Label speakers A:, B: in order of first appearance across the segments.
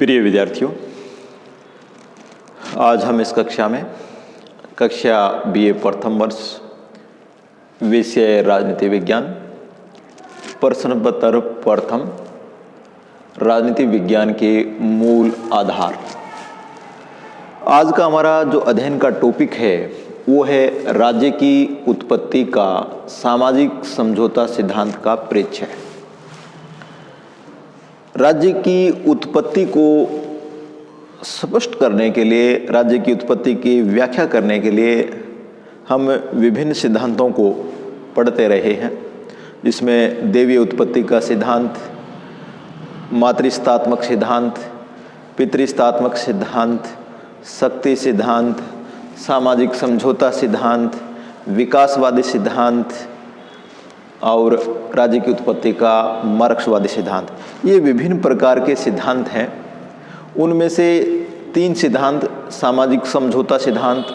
A: प्रिय विद्यार्थियों, आज हम इस कक्षा में कक्षा बीए प्रथम वर्ष विषय राजनीति विज्ञान प्रश्न नंबर प्रथम राजनीति विज्ञान के मूल आधार। आज का हमारा जो अध्ययन का टॉपिक है वो है राज्य की उत्पत्ति का सामाजिक समझौता सिद्धांत का परिचय। राज्य की उत्पत्ति को स्पष्ट करने के लिए, राज्य की उत्पत्ति की व्याख्या करने के लिए हम विभिन्न सिद्धांतों को पढ़ते रहे हैं, जिसमें देवीय उत्पत्ति का सिद्धांत, मातृस्थात्मक सिद्धांत, पितृस्थात्मक सिद्धांत, शक्ति सिद्धांत, सामाजिक समझौता सिद्धांत, विकासवादी सिद्धांत और राज्य की उत्पत्ति का मार्क्सवादी सिद्धांत। ये विभिन्न प्रकार के सिद्धांत हैं। उनमें से तीन सिद्धांत, सामाजिक समझौता सिद्धांत,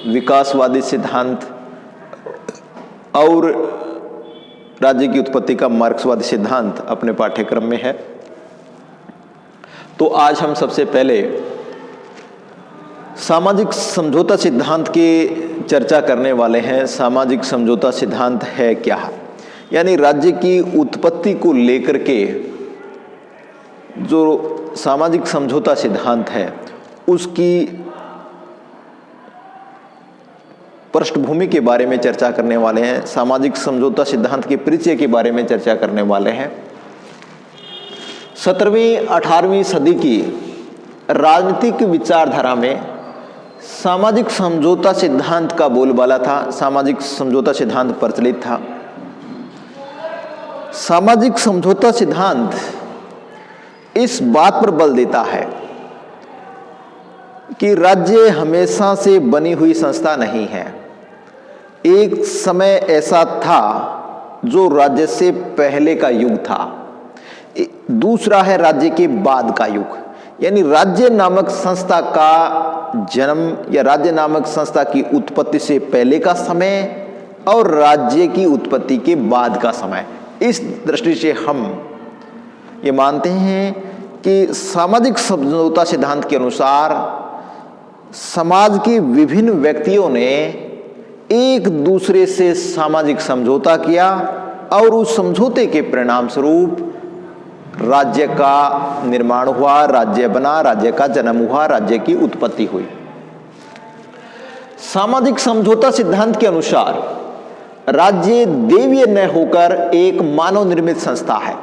A: विकासवादी सिद्धांत और राज्य की उत्पत्ति का मार्क्सवादी सिद्धांत अपने पाठ्यक्रम में है। तो आज हम सबसे पहले सामाजिक समझौता सिद्धांत की चर्चा करने वाले हैं। सामाजिक समझौता सिद्धांत है क्या? यानी राज्य की उत्पत्ति को लेकर के जो सामाजिक समझौता सिद्धांत है उसकी पृष्ठभूमि के बारे में चर्चा करने वाले हैं। सामाजिक समझौता सिद्धांत के परिचय के बारे में चर्चा करने वाले हैं। 17वीं 18वीं सदी की राजनीतिक विचारधारा में सामाजिक समझौता सिद्धांत का बोलबाला था। सामाजिक समझौता सिद्धांत प्रचलित था। सामाजिक समझौता सिद्धांत इस बात पर बल देता है कि राज्य हमेशा से बनी हुई संस्था नहीं है। एक समय ऐसा था जो राज्य से पहले का युग था। दूसरा है राज्य के बाद का युग, यानी राज्य नामक संस्था का जन्म या राज्य नामक संस्था की उत्पत्ति से पहले का समय और राज्य की उत्पत्ति के बाद का समय। इस दृष्टि से हम ये मानते हैं कि सामाजिक समझौता सिद्धांत के अनुसार समाज के विभिन्न व्यक्तियों ने एक दूसरे से सामाजिक समझौता किया और उस समझौते के परिणाम स्वरूप राज्य का निर्माण हुआ, राज्य बना, राज्य का जन्म हुआ, राज्य की उत्पत्ति हुई। सामाजिक समझौता सिद्धांत के अनुसार राज्य देवीय न होकर एक मानव निर्मित संस्था है।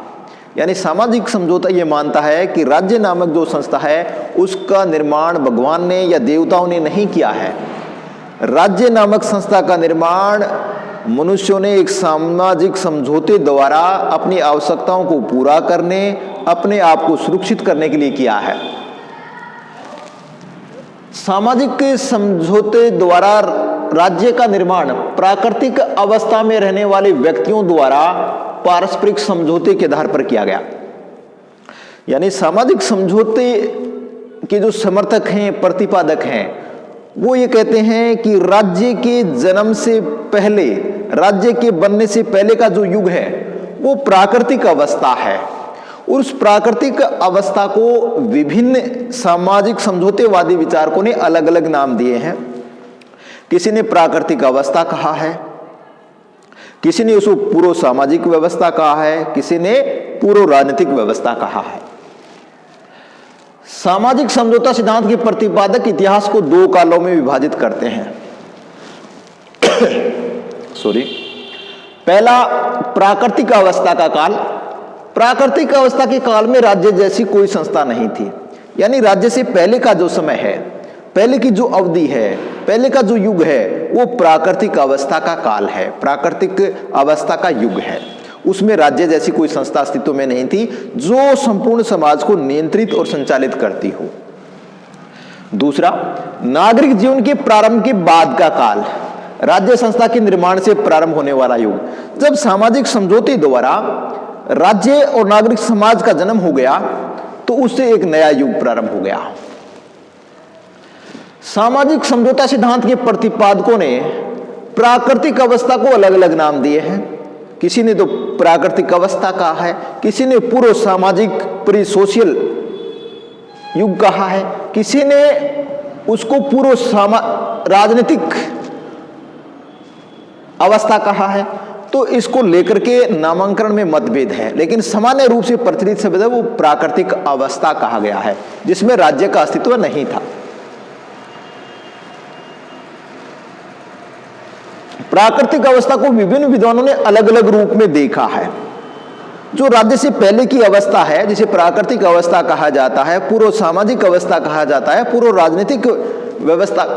A: यानी सामाजिक समझौता ये मानता है कि राज्य नामक जो संस्था है उसका निर्माण भगवान ने या देवताओं ने नहीं किया है। राज्य नामक संस्था का निर्माण मनुष्यों ने एक सामाजिक समझौते द्वारा अपनी आवश्यकताओं को पूरा करने, अपने आप को सुरक्षित करने के लिए किया है। सामाजिक समझौते द्वारा राज्य का निर्माण प्राकृतिक अवस्था में रहने वाले व्यक्तियों द्वारा पारस्परिक समझौते के आधार पर किया गया। यानी सामाजिक समझौते के जो समर्थक हैं, प्रतिपादक हैं, वो ये कहते हैं कि राज्य के जन्म से पहले, राज्य के बनने से पहले का जो युग है वो प्राकृतिक अवस्था है। उस प्राकृतिक अवस्था को विभिन्न सामाजिक समझौतेवादी विचारकों ने अलग अलग नाम दिए हैं। किसी ने प्राकृतिक अवस्था कहा है, किसी ने उसको पूर्व सामाजिक व्यवस्था कहा है, किसी ने पूर्व राजनीतिक व्यवस्था कहा है। सामाजिक समझौता सिद्धांत के प्रतिपादक इतिहास को दो कालों में विभाजित करते हैं। पहला प्राकृतिक अवस्था का काल। प्राकृतिक अवस्था के काल में राज्य जैसी कोई संस्था नहीं थी। यानी राज्य से पहले का जो समय है, पहले की जो अवधि है, पहले का जो युग है वो प्राकृतिक अवस्था का काल है, प्राकृतिक अवस्था का युग है। उसमें राज्य जैसी कोई संस्था अस्तित्व में नहीं थी जो संपूर्ण समाज को नियंत्रित और संचालित करती हो। दूसरा, नागरिक जीवन के प्रारंभ के बाद का काल, राज्य संस्था के निर्माण से प्रारंभ होने वाला युग। जब सामाजिक समझौते द्वारा राज्य और नागरिक समाज का जन्म हो गया तो उससे एक नया युग प्रारंभ हो गया। सामाजिक समझौता सिद्धांत के प्रतिपादकों ने प्राकृतिक अवस्था को अलग अलग नाम दिए हैं। किसी ने तो प्राकृतिक अवस्था कहा है, किसी ने पूर्व सामाजिक प्री सोशल युग कहा है, किसी ने उसको पूर्व राजनीतिक अवस्था कहा है। तो इसको लेकर के नामांकन में मतभेद है, लेकिन सामान्य रूप से प्रचलित शब्द है वो प्राकृतिक अवस्था कहा गया है, जिसमें राज्य का अस्तित्व नहीं था। प्राकृतिक अवस्था को विभिन्न विद्वानों ने अलग अलग रूप में देखा है। जो राज्य से पहले की अवस्था है, जिसे प्राकृतिक अवस्था कहा जाता है, पूर्व सामाजिक अवस्था कहा जाता है, पूर्व राजनीतिक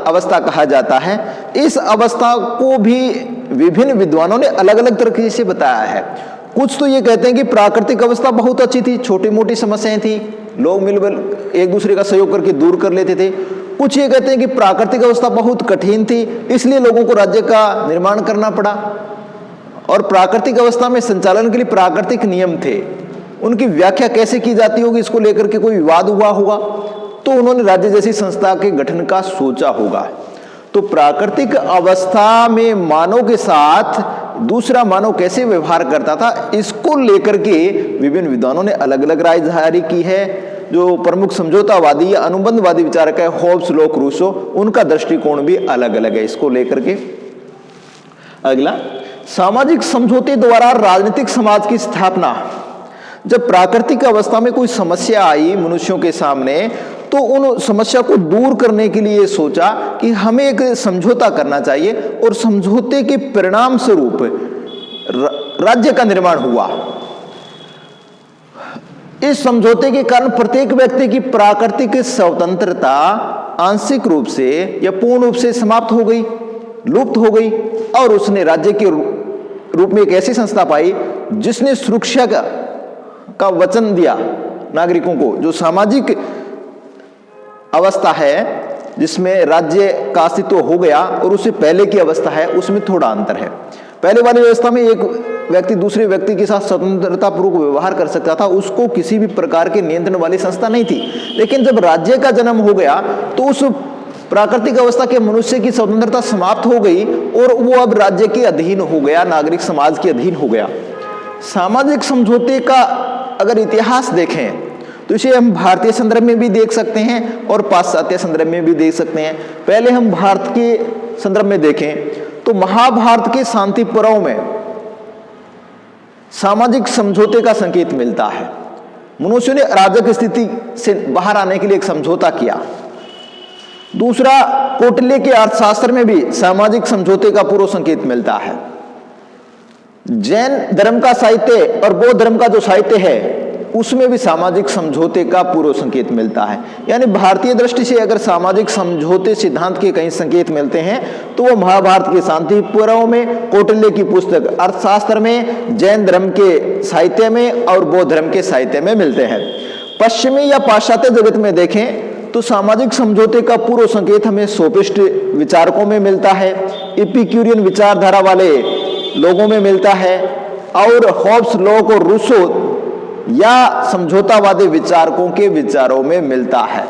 A: अवस्था कहा जाता है, इस अवस्था को भी विभिन्न विद्वानों ने अलग अलग तरीके से बताया है। कुछ तो ये कहते हैं कि प्राकृतिक अवस्था बहुत अच्छी थी, छोटी मोटी समस्याएं थी, लोग मिलकर एक दूसरे का सहयोग करके दूर कर लेते थे। कुछ ये कहते हैं कि प्राकृतिक अवस्था बहुत कठिन थी, इसलिए लोगों को राज्य का निर्माण करना पड़ा, और प्राकृतिक अवस्था में संचालन के लिए प्राकृतिक नियम थे, उनकी व्याख्या कैसे की जाती होगी इसको लेकर के कोई विवाद हुआ होगा, तो उन्होंने राज्य जैसी संस्था के गठन का सोचा होगा। तो प्राकृतिक अवस्था में मानव के साथ दूसरा मानव कैसे व्यवहार करता था, इसको लेकर के विभिन्न विद्वानों ने अलग अलग राय जारी की है। जो प्रमुख समझौतावादी या अनुबंधवादी विचारक है हॉब्स, लॉक, रूसो, उनका दृष्टिकोण भी अलग अलग है इसको लेकर के। अगला, सामाजिक समझौते द्वारा राजनीतिक समाज की स्थापना। जब प्राकृतिक अवस्था में कोई समस्या आई मनुष्यों के सामने, तो उन समस्या को दूर करने के लिए सोचा कि हमें एक समझौता करना चाहिए, और समझौते के परिणाम स्वरूप राज्य का निर्माण हुआ। इस समझौते के कारण प्रत्येक व्यक्ति की प्राकृतिक स्वतंत्रता आंशिक रूप से या पूर्ण रूप से समाप्त हो गई, लुप्त हो गई, और उसने राज्य के रूप में एक ऐसी संस्था पाई जिसने सुरक्षा का वचन दिया नागरिकों को। जो सामाजिक अवस्था है जिसमें राज्य का अस्तित्व हो गया, और उससे पहले की अवस्था है उसमें थोड़ा अंतर है। पहले वाली व्यवस्था में एक व्यक्ति दूसरे व्यक्ति के साथ स्वतंत्रता पूर्वक व्यवहार कर सकता था, उसको किसी भी प्रकार के नियंत्रण वाली संस्था नहीं थी। लेकिन जब राज्य का जन्म हो गया तो उस प्राकृतिक अवस्था के मनुष्य की स्वतंत्रता समाप्त हो गई, और वो अब राज्य के अधीन हो गया, नागरिक समाज के अधीन हो गया। सामाजिक समझौते का अगर इतिहास देखें तो इसे हम भारतीय संदर्भ में भी देख सकते हैं और पाश्चात्य संदर्भ में भी देख सकते हैं। पहले हम भारत के संदर्भ में देखें तो महाभारत के शांति पर्व में सामाजिक समझौते का संकेत मिलता है। मनुष्य ने अराजक स्थिति से बाहर आने के लिए एक समझौता किया। दूसरा, कौटिल्य के अर्थशास्त्र में भी सामाजिक समझौते का पूर्व संकेत मिलता है। जैन धर्म का साहित्य और बौद्ध धर्म का जो साहित्य है उसमें भी सामाजिक समझौते का पूर्व संकेत मिलता है। यानी भारतीय दृष्टि से अगर सामाजिक समझौते सिद्धांत के कई संकेत मिलते हैं तो वो महाभारत के शांति पर्व में, कौटिल्य की पुस्तक अर्थशास्त्र में, जैन धर्म के साहित्य में और बौद्ध धर्म के साहित्य में मिलते हैं। पश्चिमी या पाश्चात्य जगत में देखें तो सामाजिक समझौते का पूर्व संकेत हमें सोफिस्ट विचारकों में मिलता है, एपिक्यूरियन विचारधारा वाले लोगों में मिलता है, और हॉब्स, लॉक और रूसो या समझौतावादी विचारकों के विचारों में मिलता है।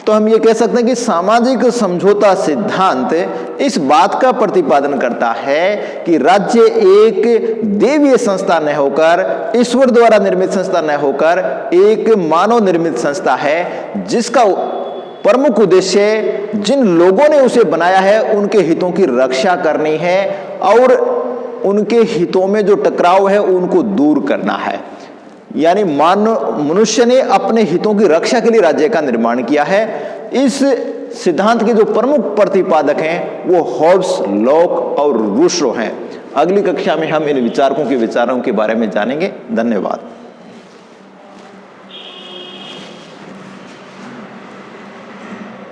A: तो हम ये कह सकते हैं कि सामाजिक समझौता सिद्धांत इस बात का प्रतिपादन करता है कि राज्य एक देवीय संस्था न होकर, ईश्वर द्वारा निर्मित संस्था न होकर, एक मानव निर्मित संस्था है जिसका प्रमुख उद्देश्य जिन लोगों ने उसे बनाया है उनके हितों की रक्षा करनी है, और उनके हितों में जो टकराव है उनको दूर करना है। यानी मनुष्य ने अपने हितों की रक्षा के लिए राज्य का निर्माण किया है। इस सिद्धांत के जो प्रमुख प्रतिपादक हैं वो हॉब्स, लॉक और रूसो हैं। अगली कक्षा में हम इन विचारकों के विचारों के बारे में जानेंगे। धन्यवाद।